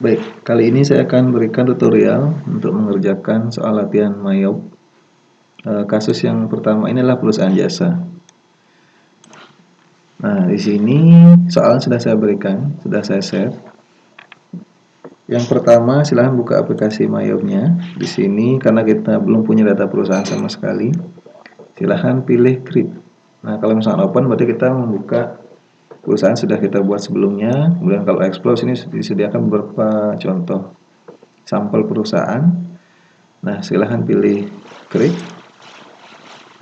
Baik, kali ini saya akan berikan tutorial untuk mengerjakan soal latihan MyYob. Kasus yang pertama ini adalah perusahaan jasa. Nah, di sini soal sudah saya berikan, sudah saya share. Yang pertama, silahkan buka aplikasi MyYob-nya. Di sini karena kita belum punya data perusahaan sama sekali, silahkan pilih Create. Nah, kalau misalnya open berarti kita membuka perusahaan sudah kita buat sebelumnya. Kemudian kalau explore sini disediakan beberapa contoh sampel perusahaan. Nah, silahkan pilih Create.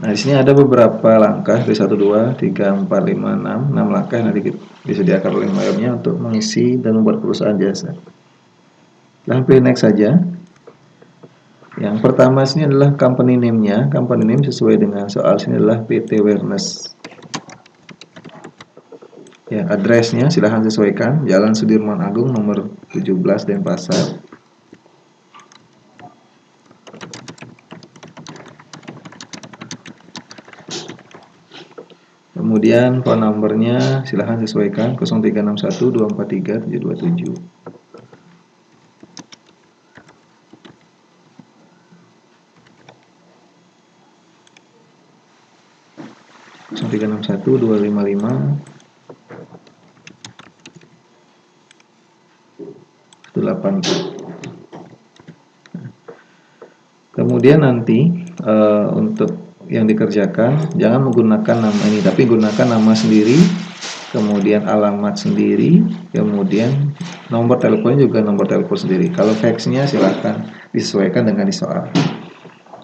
Nah, di sini ada beberapa langkah dari 1, 2, 3, 4, 5, 6 langkah yang nanti disediakan oleh MyYob-nya untuk mengisi dan membuat perusahaan jasa. Silahkan pilih next saja. Yang pertama sini adalah company name-nya. Company name sesuai dengan soal sini adalah PT Awareness. Ya, address-nya silahkan sesuaikan. Jalan Sudirman Agung nomor 17 Denpasar. Kemudian phone number-nya silahkan sesuaikan 0361 243 727. Tiga enam satu 255 184. Kemudian nanti untuk yang dikerjakan jangan menggunakan nama ini, tapi gunakan nama sendiri, kemudian alamat sendiri, kemudian nomor teleponnya juga nomor telepon sendiri. Kalau fax-nya silahkan disesuaikan dengan di soal.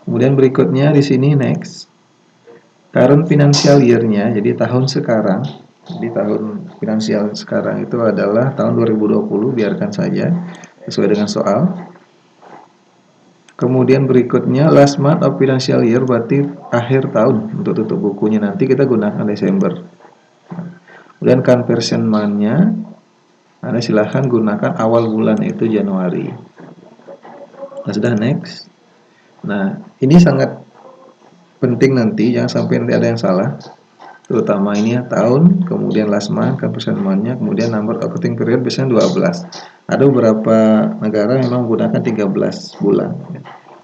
Kemudian berikutnya di sini next. Current financial year-nya, jadi tahun sekarang. Di tahun finansial sekarang itu adalah tahun 2020, biarkan saja sesuai dengan soal. Kemudian berikutnya last month of financial year, berarti akhir tahun. Untuk tutup bukunya nanti kita gunakan Desember. Kemudian conversion month-nya, Anda silahkan gunakan awal bulan, itu Januari. Nah, sudah next. Nah, ini sangat penting nanti, jangan sampai nanti ada yang salah. Terutama ini ya, tahun, kemudian last month, conversion month-nya, kemudian number of accounting period biasanya 12. Ada beberapa negara memang menggunakan 13 bulan.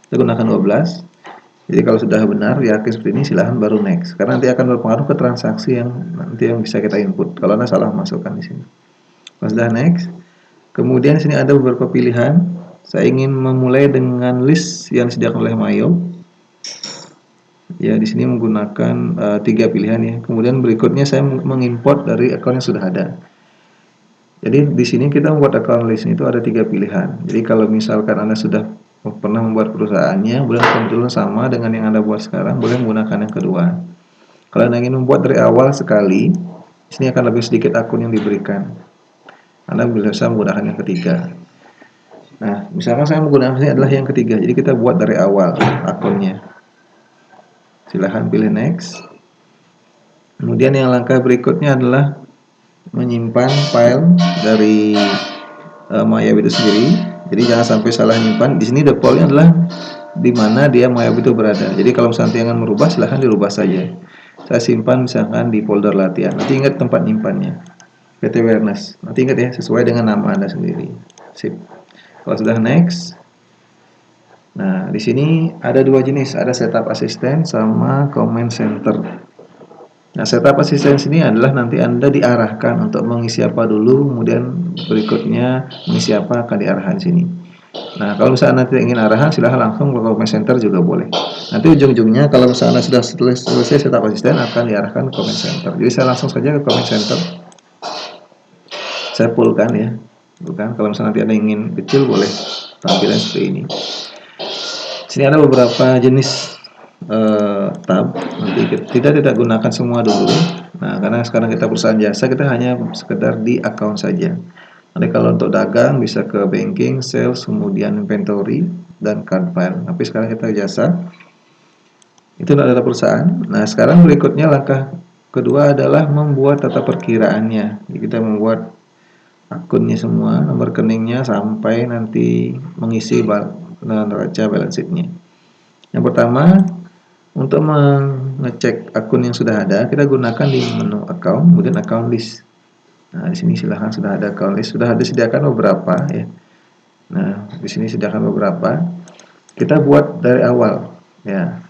Kita gunakan 12. Jadi kalau sudah benar, yakin seperti ini, silahkan baru next. Karena nanti akan berpengaruh ke transaksi yang nanti yang bisa kita input. Kalau Anda salah masukkan di sini. Kalau sudah next, kemudian di sini ada beberapa pilihan. Saya ingin memulai dengan list yang disediakan oleh MyYob. Ya, di sini menggunakan 3 pilihan ya. Kemudian berikutnya saya mengimport dari akun yang sudah ada. Jadi di sini kita membuat account list itu ada 3 pilihan. Jadi kalau misalkan Anda sudah pernah membuat perusahaannya, boleh kebetulan sama dengan yang Anda buat sekarang, boleh menggunakan yang kedua. Kalau Anda ingin membuat dari awal sekali, di sini akan lebih sedikit akun yang diberikan. Anda bisa menggunakan yang ketiga. Nah, misalkan saya menggunakan ini adalah yang ketiga, jadi kita buat dari awal akunnya. Silahkan pilih next. Kemudian yang langkah berikutnya adalah menyimpan file dari MyYob itu sendiri. Jadi jangan sampai salah nyimpan. Di sini defaultnya adalah di mana dia MyYob itu berada. Jadi kalau misalnya ingin merubah, silahkan dirubah saja. Saya simpan misalkan di folder latihan. Nanti ingat tempat nyimpannya. PT Awareness. Nanti ingat ya, sesuai dengan nama Anda sendiri. Sip. Kalau sudah next. Nah, di sini ada 2 jenis, ada setup assistant sama command center. Nah, setup assistant ini adalah nanti Anda diarahkan untuk mengisi apa dulu, kemudian berikutnya mengisi apa akan diarahkan sini. Nah, kalau misalnya nanti ingin arahan, silahkan langsung ke command center juga boleh. Nanti ujung-ujungnya kalau misalnya sudah selesai setup assistant akan diarahkan ke command center. Jadi saya langsung saja ke command center. Saya fullkan ya. Bukan, kalau misalnya nanti Anda ingin kecil boleh tampilan seperti ini. Sini ada beberapa jenis tab. Nanti kita tidak gunakan semua dulu. Nah, karena sekarang kita perusahaan jasa, kita hanya sekedar di account saja. Nanti kalau untuk dagang bisa ke banking, sales, kemudian inventory dan card file. Tapi sekarang kita jasa. Itu data perusahaan. Nah, sekarang berikutnya langkah kedua adalah membuat data perkiraannya. Jadi kita membuat akunnya semua, nomor rekeningnya sampai nanti mengisi neraca balance sheet-nya. Yang pertama, untuk mengecek akun yang sudah ada, kita gunakan di menu account, kemudian account list. Nah, di sini silahkan sudah ada kalau sudah disediakan beberapa ya. Nah, di sini sediakan beberapa. Kita buat dari awal ya.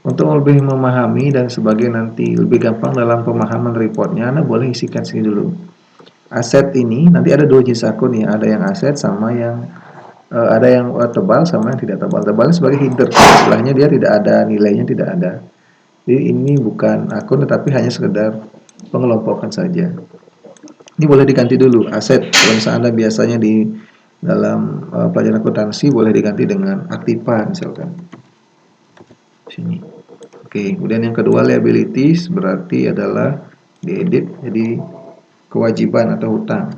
Untuk lebih memahami dan sebagai nanti lebih gampang dalam pemahaman reportnya, Anda boleh isikan sini dulu. Aset ini nanti ada dua jenis akun ya, ada yang aset sama yang ada yang tebal sama yang tidak tebal. Tebalnya sebagai header, istilahnya dia tidak ada nilainya, tidak ada. Jadi ini bukan akun tetapi hanya sekedar pengelompokan saja. Ini boleh diganti dulu aset. Kalau misalnya Anda biasanya di dalam pelajaran akuntansi boleh diganti dengan aktiva misalkan. Sini. Oke, kemudian yang kedua liabilities berarti adalah diedit jadi kewajiban atau hutang.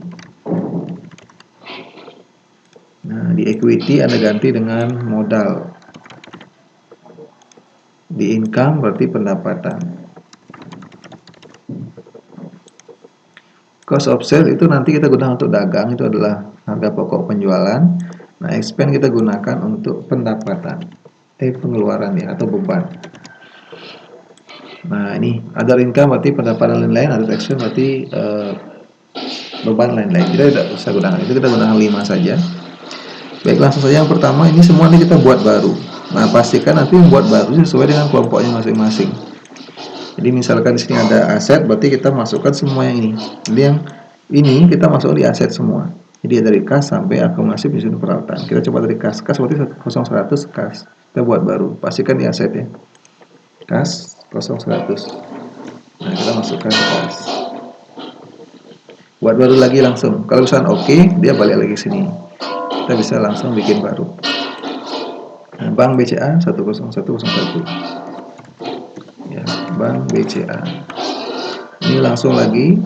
Nah, di equity Anda ganti dengan modal. Di income berarti pendapatan. Cost of sale itu nanti kita gunakan untuk dagang, itu adalah harga pokok penjualan. Nah, expense kita gunakan untuk pendapatan, pengeluaran ya atau beban. Nah, ini other income berarti pendapatan lain-lain, other expense berarti beban lain-lain. Kita tidak usah gunakan itu, kita gunakan 5 saja. Baik, langsung saja yang pertama, ini semua ini kita buat baru. Nah, pastikan nanti membuat baru sesuai dengan kelompoknya masing-masing. Jadi misalkan di sini ada aset, berarti kita masukkan semua yang ini. Jadi yang ini kita masukkan di aset semua. Jadi dari kas sampai akumulasi penyusunan peralatan. Kita coba dari kas berarti 0100 kas. Kita buat baru. Pastikan di aset ya. Kas 0100. Nah, kita masukkan kas. Buat baru lagi langsung. Kalau misalkan oke, dia balik lagi sini. Kita bisa langsung bikin baru. Nah, Bank BCA 10101. Ya, Bank BCA. Ini langsung lagi.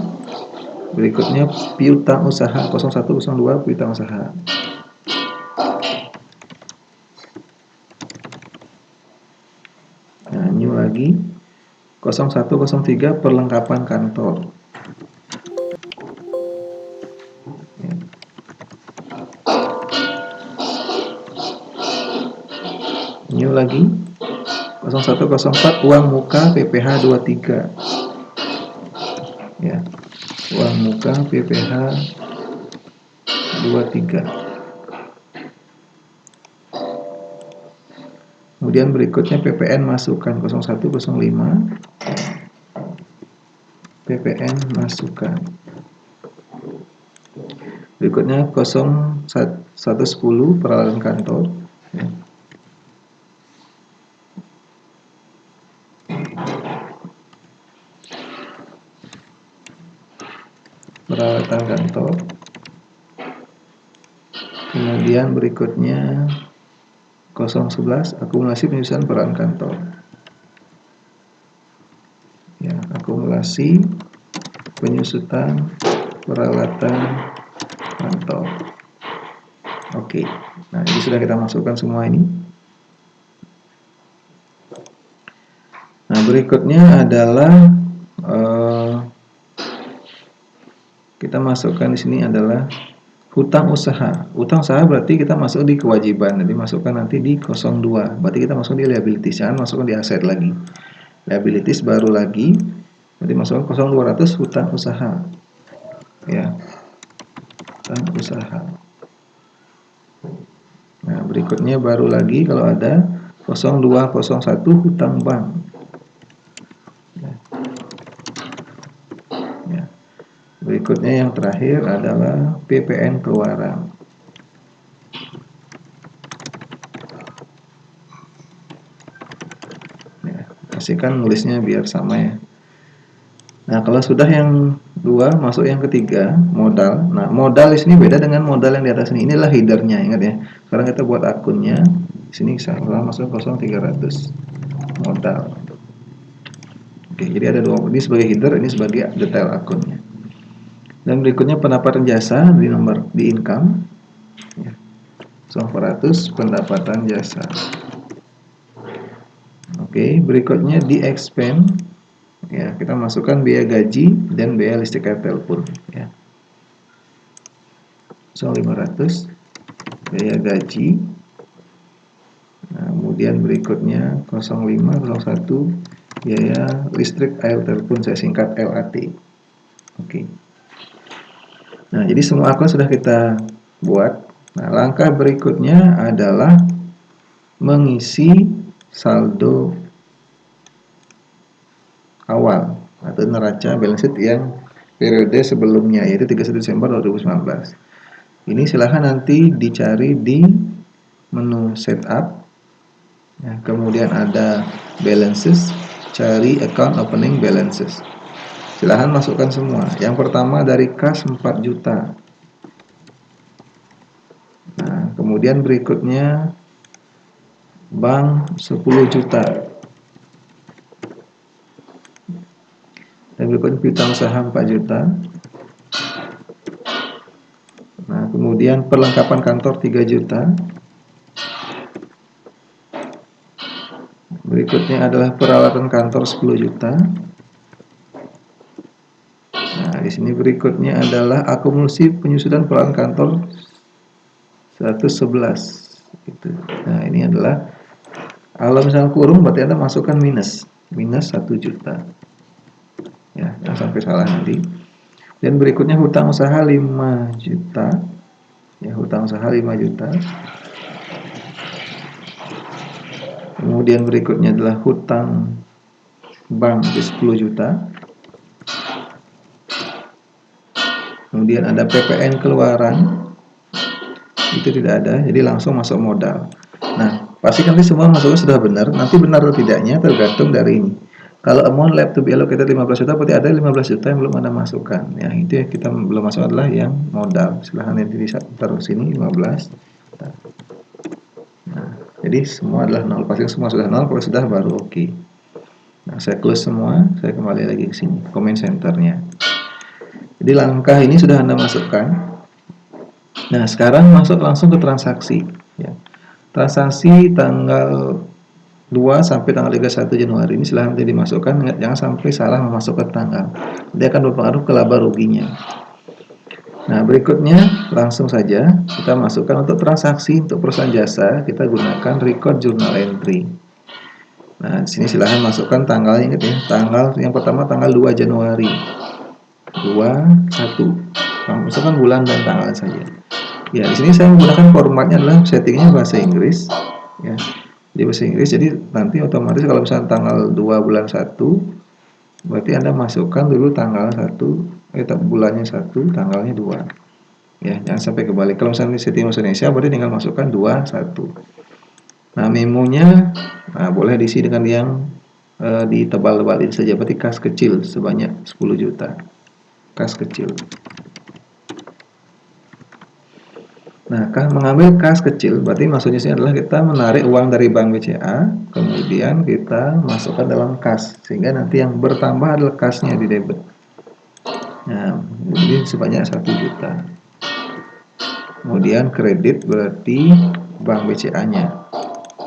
Berikutnya piutang usaha 0102 piutang usaha. Nah, new lagi 0103 perlengkapan kantor. Ya. New lagi 0104 uang muka PPh 23. Ya. Uang muka PPh 23. Kemudian berikutnya PPN masukkan 0105. PPN masukkan. Berikutnya 0110 peralatan kantor. Ya. Peralatan kantor. Kemudian berikutnya 011 akumulasi penyusunan peran kantor. Ya, akumulasi penyusutan peralatan kantor. Oke. Nah, ini sudah kita masukkan semua ini. Nah, berikutnya adalah kita masukkan di sini adalah hutang usaha. Hutang usaha berarti kita masuk di kewajiban. Jadi masukkan nanti di 02. Berarti kita masuk di liabilities. Jangan masukkan di aset lagi. Liabilities baru lagi. Berarti masukkan 0200 hutang usaha. Ya. Hutang usaha. Nah, berikutnya baru lagi kalau ada 0201 hutang bank. Ya. Berikutnya yang terakhir adalah PPN keluaran. Ya, pastikan nulisnya biar sama ya. Nah, kalau sudah yang dua, masuk yang ketiga, modal. Nah, modal di sini beda dengan modal yang di atas ini. Inilah headernya, ingat ya. Sekarang kita buat akunnya. Di sini salah masuk 0300 modal. Oke, jadi ada dua, ini sebagai header, ini sebagai detail akunnya. Dan berikutnya pendapatan jasa di nomor di income. Ya. 400 pendapatan jasa. Oke, berikutnya di expense. Ya, kita masukkan biaya gaji dan biaya listrik air telepon. Ya. 500 biaya gaji. Nah, kemudian berikutnya 0501 biaya listrik air telepon, saya singkat LAT. Oke. Nah, jadi semua akun sudah kita buat. Nah, langkah berikutnya adalah mengisi saldo awal atau neraca balance sheet yang periode sebelumnya, yaitu 31 Desember 2019. Ini silahkan nanti dicari di menu setup, ya, kemudian ada balances, cari account opening balances. Silahkan masukkan semua. Yang pertama dari kas 4 juta. Nah, kemudian berikutnya bank 10 juta. Dan berikutnya piutang usaha 4 juta. Nah, kemudian perlengkapan kantor 3 juta. Berikutnya adalah peralatan kantor 10 juta. Nah, di sini berikutnya adalah akumulasi penyusunan peralatan kantor 111. Gitu. Nah, ini adalah kalau misalnya kurung berarti Anda masukkan minus 1 juta. Ya, jangan sampai salah nanti. Dan berikutnya hutang usaha 5 juta. Ya, hutang usaha 5 juta. Kemudian berikutnya adalah hutang bank 10 juta. Kemudian ada PPN keluaran, itu tidak ada, jadi langsung masuk modal. Nah, pastikan nanti semua masuknya sudah benar. Nanti benar atau tidaknya tergantung dari ini. Kalau amount left to be allocated 15 juta, berarti ada 15 juta yang belum Anda masukkan. Ya, itu yang kita belum masuk adalah yang modal. Silahkan nanti taruh sini 15. Nah, jadi semua adalah 0. Pasti semua sudah 0, kalau sudah baru oke. Nah, saya close semua, saya kembali lagi ke sini, comment centernya. Jadi langkah ini sudah Anda masukkan. Nah, sekarang masuk langsung ke transaksi. Ya. Transaksi tanggal 2 sampai tanggal 31 Januari ini silahkan nanti dimasukkan. Jangan sampai salah memasukkan tanggal. Dia akan berpengaruh ke laba ruginya. Nah, berikutnya langsung saja kita masukkan untuk transaksi untuk perusahaan jasa. Kita gunakan record journal entry. Nah, di sini silahkan masukkan tanggalnya, ingat ya. Tanggal yang pertama tanggal 2 Januari. 21. Masukkan bulan dan tanggal saja. Ya, di sini saya menggunakan formatnya adalah settingnya bahasa Inggris. Ya, di bahasa Inggris. Jadi nanti otomatis kalau misalnya tanggal 2 bulan 1, berarti Anda masukkan dulu tanggal 1, bulannya 1, tanggalnya 2. Ya, jangan sampai kebalik. Kalau misalnya setting bahasa Indonesia, berarti tinggal masukkan 2, 1. Nah, memonya boleh diisi dengan yang ditebal-tebalin saja, berarti kas kecil sebanyak 10 juta. Kas kecil. Nah, mengambil kas kecil berarti maksudnya sini adalah kita menarik uang dari bank BCA, kemudian kita masukkan dalam kas, sehingga nanti yang bertambah adalah kasnya di debit. Nah, jadi sebanyak 1 juta. Kemudian kredit berarti bank BCA-nya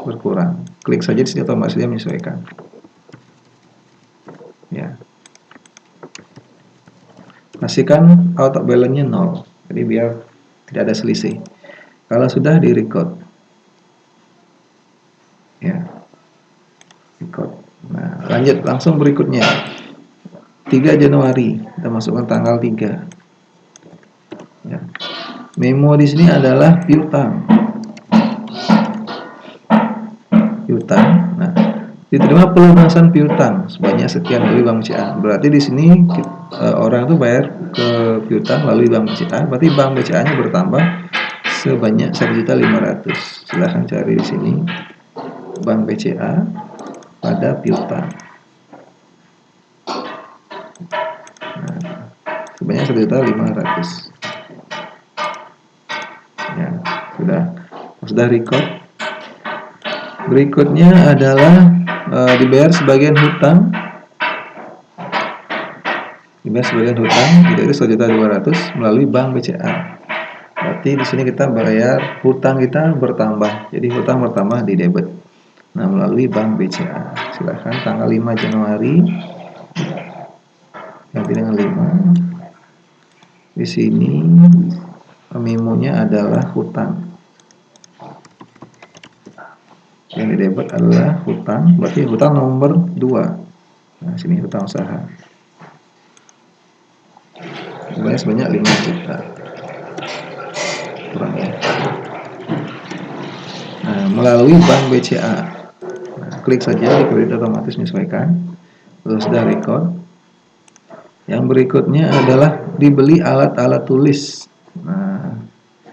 berkurang. Klik saja di sini otomatis dia menyesuaikan. Ya. Pastikan auto balance-nya 0. Jadi biar tidak ada selisih. Kalau sudah di record, ya, record. Nah, lanjut langsung berikutnya. 3 Januari kita masukkan tanggal 3. Ya. Memo di sini adalah piutang. Piutang. Nah, diterima pelunasan piutang sebanyak sekian dari bank BCA. Berarti di sini orang itu bayar ke piutang melalui bank BCA. Berarti bank BCA-nya bertambah sebanyak 1.500.000. Silahkan cari di sini bank BCA pada piutang. Nah, sebanyak 1.500.000. Ya, sudah record. Berikutnya adalah dibayar sebagian hutang. Dibayar sebagian hutang, itu 1.200.000 melalui bank BCA. Berarti di sini kita bayar hutang kita bertambah. Jadi hutang bertambah di debit. Nah, melalui bank BCA. Silahkan tanggal 5 Januari ganti dengan 5. Di sini memonya adalah hutang. Yang di debit adalah hutang, berarti hutang nomor 2. Nah, sini hutang usaha. sebenarnya sebanyak 5 juta kurangnya. Nah, melalui bank BCA, nah, klik saja di kredit otomatis menyesuaikan, terus sudah record. Yang berikutnya adalah dibeli alat-alat tulis. Nah,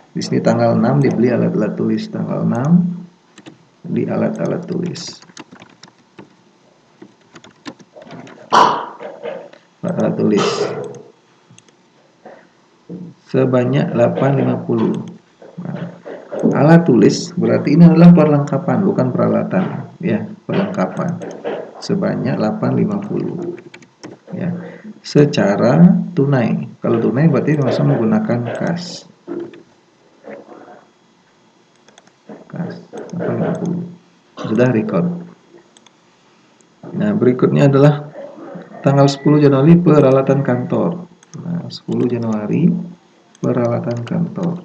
di sini tanggal 6 dibeli alat-alat tulis, tanggal 6 di alat-alat tulis. Alat tulis sebanyak 850. Nah, alat tulis berarti ini adalah perlengkapan, bukan peralatan, ya, perlengkapan. Sebanyak 850. Ya. Secara tunai. Kalau tunai berarti langsung menggunakan kas. Kas 850. Sudah record. Nah, berikutnya adalah tanggal 10 Januari peralatan kantor. Nah, 10 Januari peralatan kantor.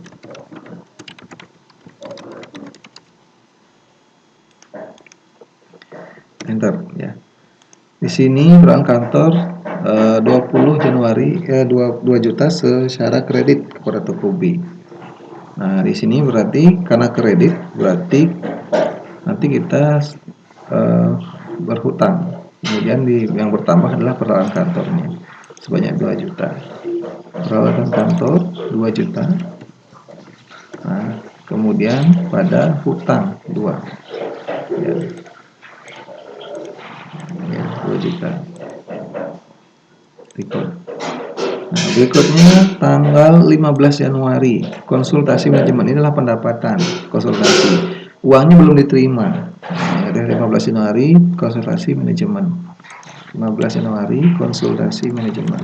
Enter ya. Di sini peralatan kantor 20 Januari 2 juta secara kredit kepada toko B. Nah, di sini berarti karena kredit berarti nanti kita berhutang. Kemudian yang bertambah adalah peralatan kantornya sebanyak 2 juta. Peralatan kantor 2 juta. Nah, kemudian pada hutang 2. Ya. Ya, 2 juta. Record. Nah, berikutnya tanggal 15 Januari konsultasi manajemen. Inilah pendapatan konsultasi. Uangnya belum diterima. Nah, dari 15 Januari konsultasi manajemen. 15 Januari konsultasi manajemen.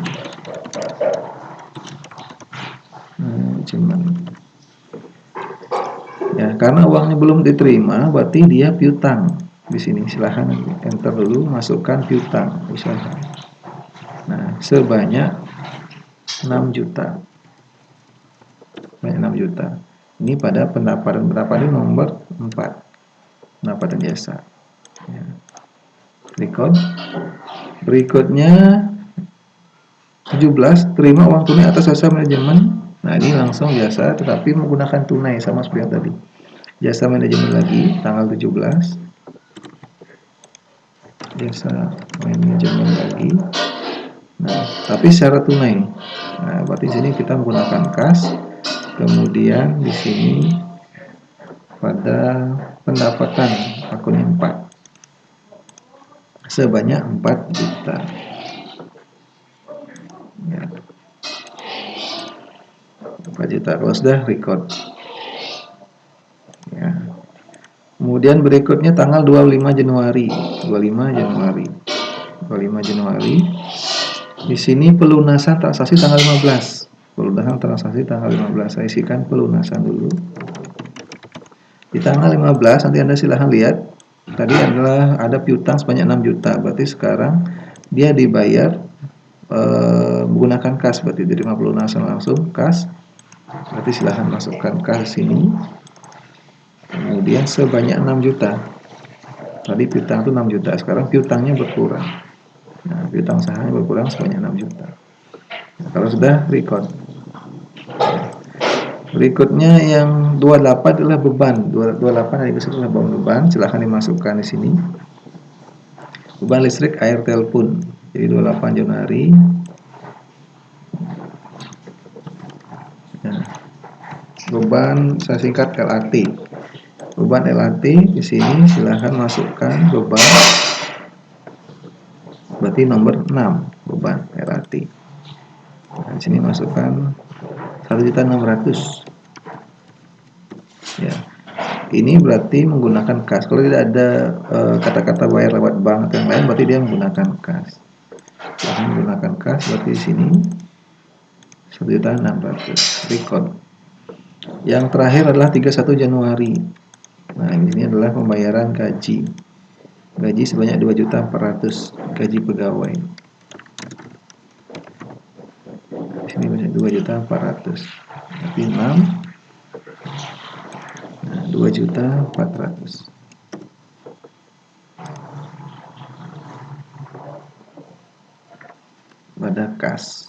Ya, karena uangnya belum diterima berarti dia piutang. Di sini silahkan enter dulu, masukkan piutang usaha. Nah, sebanyak 6 juta. Sebanyak 6 juta. Ini pada pendapatan nomor 4. Pendapatan jasa. Ya. Record. Berikutnya 17 terima uang tunai atas jasa manajemen. Nah, ini langsung jasa tetapi menggunakan tunai sama seperti yang tadi. Jasa manajemen lagi tanggal 17. Jasa manajemen lagi. Nah, tapi secara tunai. Nah, berarti di sini kita menggunakan kas. Kemudian di sini pada pendapatan akunnya 4. Sebanyak 4 juta. Ya. 4 juta. Kalau sudah record. Ya. Kemudian berikutnya tanggal 25 Januari. 25 Januari. 25 Januari. Di sini pelunasan transaksi tanggal 15. Pelunasan transaksi tanggal 15. Saya isikan pelunasan dulu. Di tanggal 15 nanti Anda silahkan lihat. Tadi adalah ada piutang sebanyak 6 juta. Berarti sekarang dia dibayar menggunakan kas. Berarti diterima pelunasan langsung kas. Berarti silahkan masukkan kas sini. Kemudian sebanyak 6 juta. Tadi piutang itu 6 juta. Sekarang piutangnya berkurang. Nah, piutang sahanya berkurang sebanyak 6 juta. Nah, kalau sudah record. Berikutnya yang 28 adalah beban. 28 hari ke-1 adalah beban. Silahkan dimasukkan di sini. Beban listrik air telepon. Jadi 28 Januari. Nah, beban saya singkat LAT. Beban LAT di sini silahkan masukkan beban. Berarti nomor 6 beban LAT. Nah, di sini masukkan 1.600.000. Ya. Ini berarti menggunakan kas. Kalau tidak ada kata-kata bayar lewat bank atau yang lain, berarti dia menggunakan kas. Silahkan menggunakan kas. Berarti di sini 1.600.000. Record. Yang terakhir adalah 31 Januari. Nah, ini adalah pembayaran gaji. Gaji sebanyak 2.400.000 gaji pegawai. Di sini banyak 2.400.000. Berarti 6. Nah, 2.400.000. Pada kas.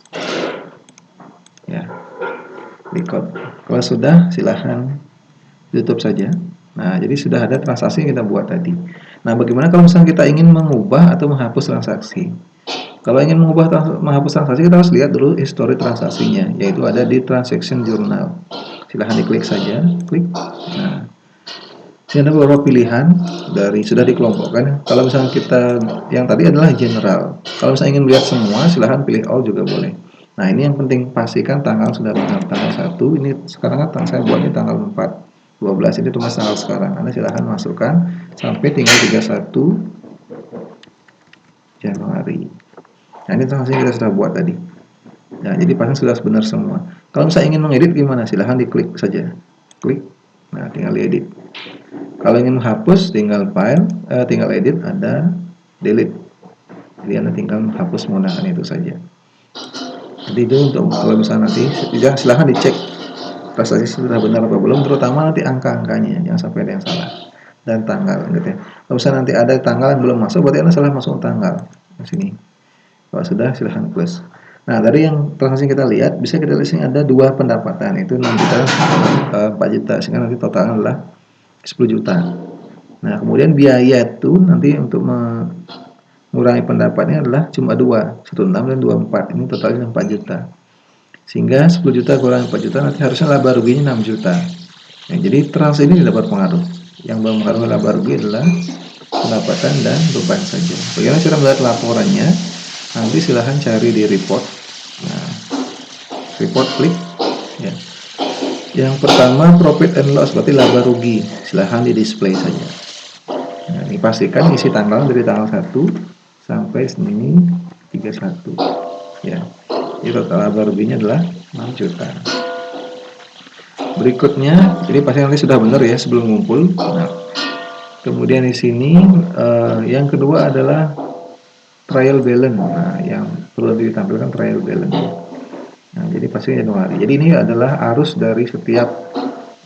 record. Kalau sudah, silahkan tutup saja. Nah, jadi sudah ada transaksi yang kita buat tadi. Nah, bagaimana kalau misalnya kita ingin mengubah atau menghapus transaksi? Kalau ingin menghapus transaksi, kita harus lihat dulu histori transaksinya, yaitu ada di transaction journal. Silahkan diklik saja, klik. Nah, sini ada beberapa pilihan dari sudah dikelompokkan. Kalau misalnya kita yang tadi adalah general. Kalau misalnya ingin melihat semua, silahkan pilih all juga boleh. Nah, ini yang penting pastikan tanggal sudah benar tanggal 1. Ini sekarang kan saya buatnya tanggal 4. 12 ini cuma tanggal sekarang. Anda silahkan masukkan sampai tinggal 31 Januari. Nah, ini transaksi kita sudah buat tadi. Nah, jadi pasang sudah benar semua. Kalau misalnya ingin mengedit gimana? Silahkan diklik saja. Klik. Nah, tinggal diedit. Kalau ingin menghapus, tinggal file, tinggal edit, ada delete. Jadi Anda tinggal menghapus menggunakan itu saja. Jadi itu untuk kalau misalnya nanti, silahkan dicek transaksi sudah benar apa belum, terutama nanti angka-angkanya, jangan sampai ada yang salah. Dan tanggal, gitu ya. Kalau misalnya nanti ada tanggal yang belum masuk, berarti Anda salah masuk tanggal. Di sini. Kalau sudah, silahkan close. Nah, dari yang transaksi kita lihat, bisa kita lihat sini ada 2 pendapatan, itu 6 juta, 4 juta, sehingga nanti totalnya adalah 10 juta. Nah, kemudian biaya itu nanti untuk mengurangi pendapatnya adalah cuma 2, 16 dan 24. Ini totalnya 4 juta. Sehingga 10 juta kurang 4 juta nanti harusnya laba ruginya 6 juta. Ya, jadi transaksi ini tidak berpengaruh. Yang berpengaruh laba rugi adalah pendapatan dan beban saja. Bagaimana cara melihat laporannya? Nanti silahkan cari di report. Nah, report klik. Ya. Yang pertama profit and loss, berarti laba rugi. Silahkan di display saja. Nah, ini pastikan isi tanggal dari tanggal 1 sampai Senin 31. Ya. Jadi total laba ruginya adalah 6 juta. Berikutnya, jadi pasti nanti sudah benar ya sebelum ngumpul. Nah, kemudian di sini yang kedua adalah trial balance. Nah, yang perlu ditampilkan trial balance. Nah, jadi pasti Januari. Jadi ini adalah arus dari setiap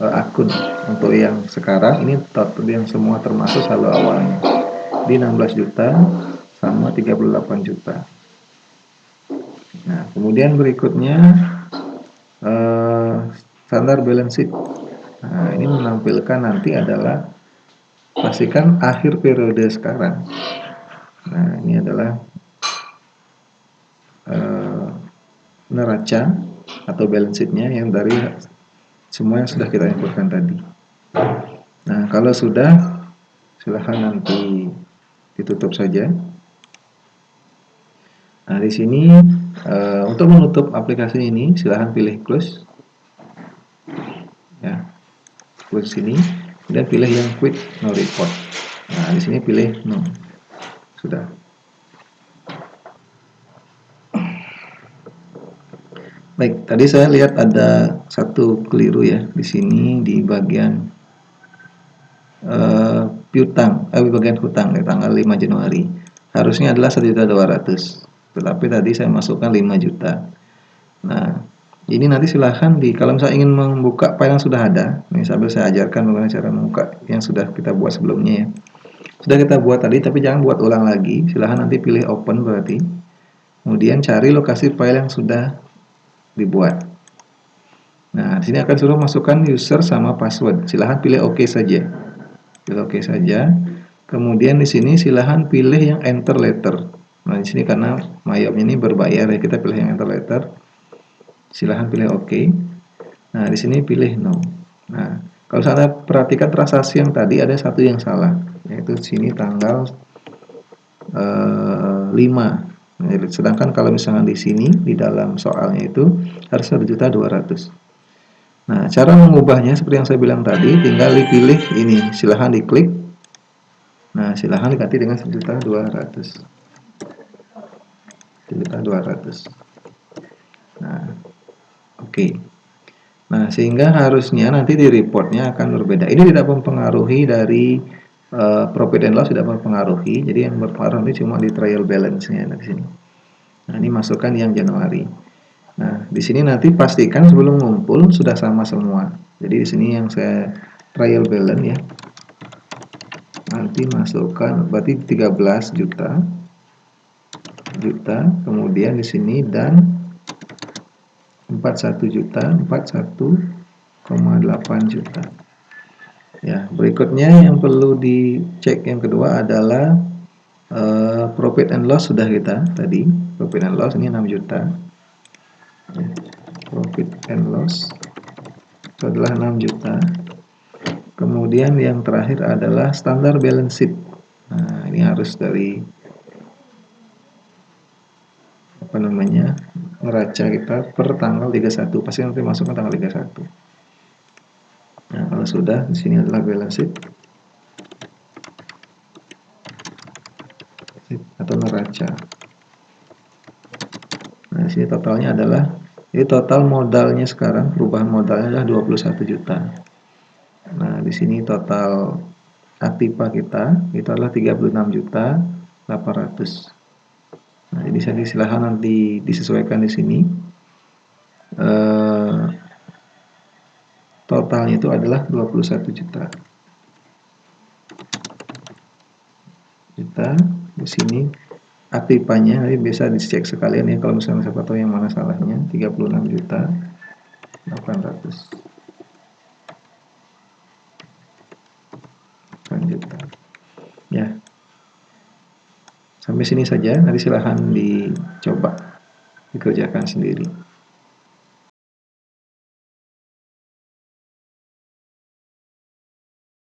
akun. Untuk yang sekarang ini yang semua termasuk saldo awalnya. Di 16 juta sama 38 juta. Nah, kemudian berikutnya standar balance sheet. Nah, ini menampilkan nanti adalah pastikan akhir periode sekarang. Nah, ini adalah neraca atau balance sheet-nya yang dari semua yang sudah kita inputkan tadi. Nah, kalau sudah, silahkan nanti ditutup saja. Nah, di sini untuk menutup aplikasi ini, silahkan pilih close. Ya, close sini, dan pilih yang quit no report. Nah, di sini pilih no. Sudah. Baik, tadi saya lihat ada satu keliru ya di sini di bagian piutang, bagian hutang di tanggal 5 Januari. Harusnya adalah 1.200.000. Tetapi tadi saya masukkan 5 juta. Nah, ini nanti silahkan kalau misalnya ingin membuka file yang sudah ada, ini sambil saya ajarkan bagaimana cara membuka yang sudah kita buat sebelumnya ya. Sudah kita buat tadi, tapi jangan buat ulang lagi. Silahkan nanti pilih open berarti. Kemudian cari lokasi file yang sudah dibuat. Nah, di sini akan suruh masukkan user sama password. Silahkan pilih OK saja. Pilih OK saja. Kemudian di sini silahkan pilih yang enter letter. Nah, di sini karena Mayop ini berbayar ya, kita pilih yang enter letter. Silahkan pilih OK. Nah, di sini pilih no. Nah, kalau Anda perhatikan transaksi yang tadi ada satu yang salah, yaitu sini tanggal 5. Nah, sedangkan kalau misalnya di sini di dalam soalnya itu harus 1.200.000. Nah, cara mengubahnya seperti yang saya bilang tadi, tinggal dipilih ini, silahkan diklik. Nah, silahkan diganti dengan 1.200.000. 1.200.000. Nah, oke. Nah, sehingga harusnya nanti di reportnya akan berbeda. Ini tidak mempengaruhi dari profit and loss, tidak mempengaruhi. Jadi yang berpengaruh ini cuma di trial balance-nya di sini. Nah, ini masukkan yang Januari. Nah, di sini nanti pastikan sebelum ngumpul sudah sama semua. Jadi di sini yang saya trial balance ya. Nanti masukkan berarti 13 juta. Kemudian di sini dan 41 juta, 41,8 juta. Ya, berikutnya yang perlu dicek yang kedua adalah profit and loss sudah kita tadi. Profit and loss ini 6 juta. Ya, profit and loss itu adalah 6 juta. Kemudian yang terakhir adalah standar balance sheet. Nah, ini harus dari apa namanya? Neraca kita per tanggal 31. Pasti nanti masuknya tanggal 31. Nah, kalau sudah di sini adalah balance sheet atau neraca. Nah, di sini totalnya adalah total modalnya sekarang, perubahan modalnya adalah 21 juta. Nah, di sini total aktiva kita itu adalah 36.800.000. Nah, jadi saya silahkan nanti disesuaikan di sini. Totalnya itu adalah 21 juta. Di sini aktivanya nanti bisa dicek sekalian ya, kalau misalnya siapa tahu yang mana salahnya. 36.800.000. Ya, sampai sini saja. Nanti silahkan dicoba dikerjakan sendiri.